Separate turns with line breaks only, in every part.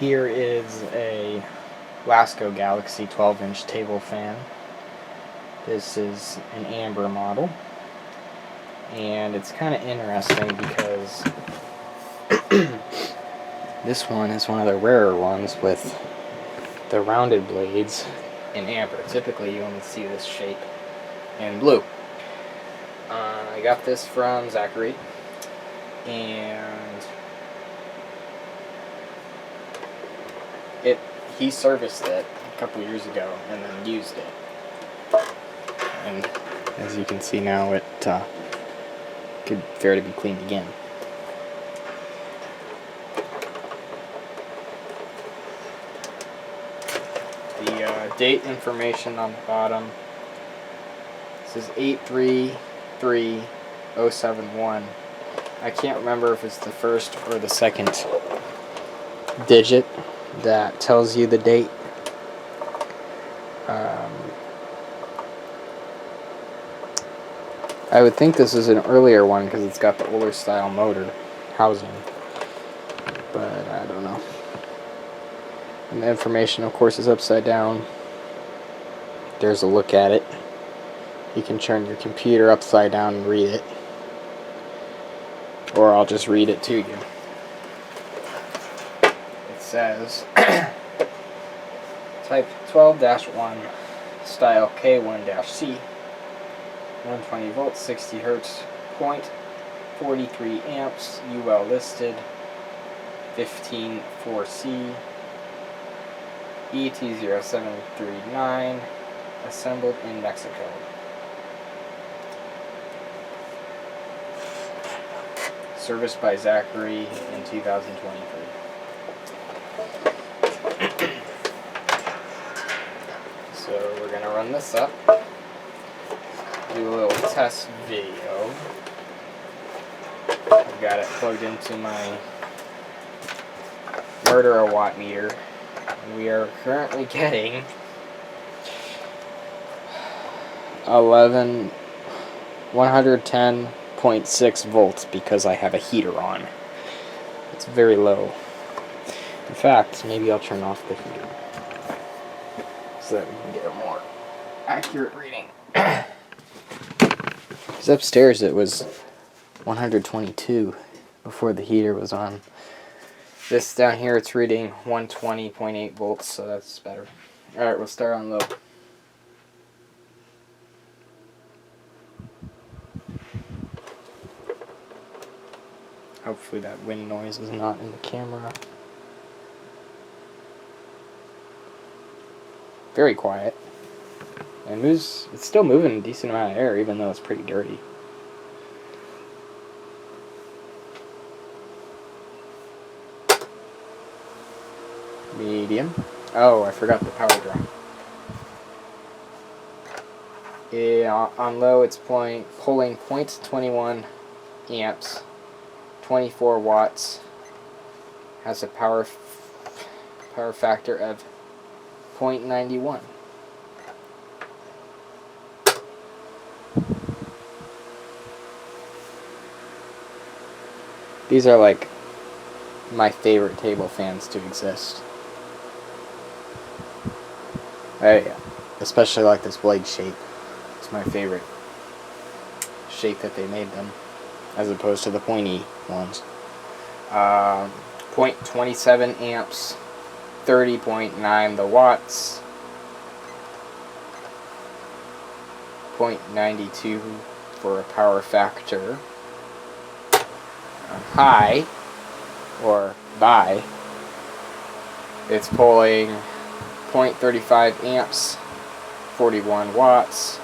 Here is a Lasco Galaxy 12-inch table fan. This is an amber model, and it's kind of interesting because this one is one of the rarer ones with the rounded blades in amber. Typically you only see this shape in blue. I got this from Zachary, and he serviced it a couple years ago and then used it. And as you can see now, it could fair to be cleaned again. The date information on the bottom, this is 833071. I can't remember if it's the first or the second digit that tells you the date. I would think this is an earlier one because it's got the older style motor housing, but I don't know. And the information, of course, is upside down. There's a look at it. You can turn your computer upside down and read it, or I'll just read it to you. It says type 12-1 style K1-C, 120 volts, 60 hertz, 0.43 amps, UL listed, 154C, ET0739, assembled in Mexico. Serviced by Zachary in 2023. So we're going to run this up, do a little test video. I've got it plugged into my murderer watt meter, and we are currently getting 110.6 volts because I have a heater on. It's very low. In fact, maybe I'll turn off the heater so that we can get a more accurate reading. Because upstairs it was 122 before the heater was on. This down here, it's reading 120.8 volts, so that's better. Alright, we'll start on low. Hopefully that wind noise is not in the camera. Very quiet. And it's still moving a decent amount of air, even though it's pretty dirty. Medium. Oh, I forgot the power draw. Yeah, on low it's pulling 0.21 amps, 24 watts, has a power factor of 0.91. These are like my favorite table fans to exist. Especially like this blade shape. It's my favorite shape that they made them, as opposed to the pointy ones. 0.27 amps, 30.9 the watts, 0.92 for a power factor. High, or by, it's pulling 0.35 amps, 41 watts,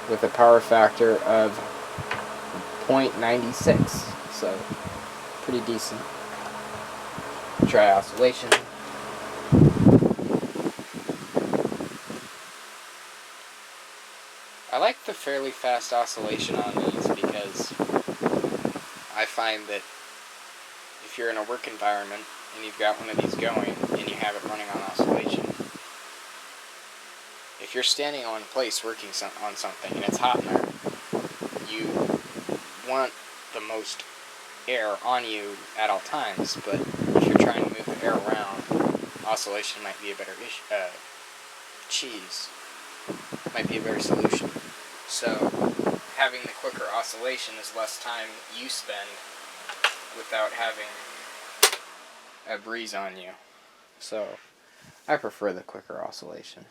with a power factor of 0.96, so pretty decent. Try oscillation. I like the fairly fast oscillation on these because I find that if you're in a work environment and you've got one of these going and you have it running on oscillation, if you're standing on place working on something and it's hot in there, you want the most air on you at all times, but if you're trying to move the air around, oscillation might be a better might be a better solution. So having the quicker oscillation is less time you spend without having a breeze on you. So I prefer the quicker oscillation.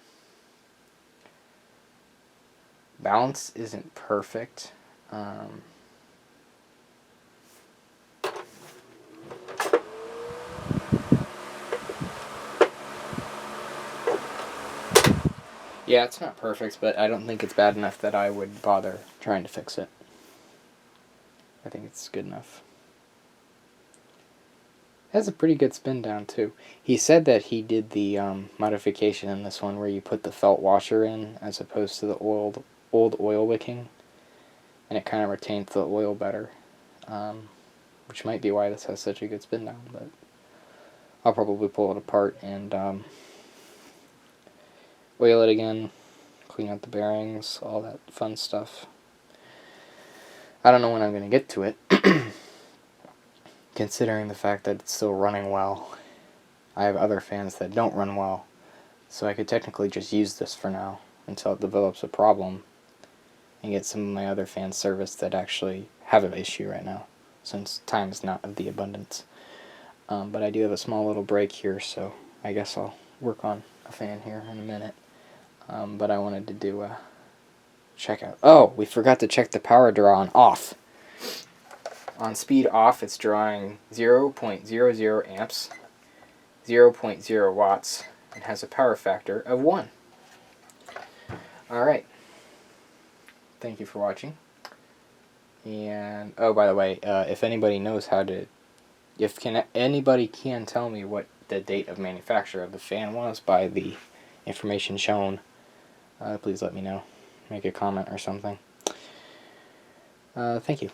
Balance isn't perfect. Yeah, it's not perfect, but I don't think it's bad enough that I would bother trying to fix it. I think it's good enough. It has a pretty good spin down, too. He said that he did the modification in this one where you put the felt washer in as opposed to the old oil wicking, and it kind of retains the oil better, which might be why this has such a good spin down, but I'll probably pull it apart and oil it again, clean out the bearings, all that fun stuff. I don't know when I'm going to get to it, considering the fact that it's still running well. I have other fans that don't run well, so I could technically just use this for now until it develops a problem and get some of my other fans serviced that actually have an issue right now, since time is not of the abundance. But I do have a small little break here, so I guess I'll work on a fan here in a minute. But I wanted to do a check out. Oh, we forgot to check the power draw on off. On speed off, it's drawing 0.00 amps, 0.0 watts, and has a power factor of 1. Alright. Thank you for watching. And, oh, by the way, if anybody knows how to, anybody can tell me what the date of manufacture of the fan was by the information shown, please let me know. Make a comment or something. Thank you.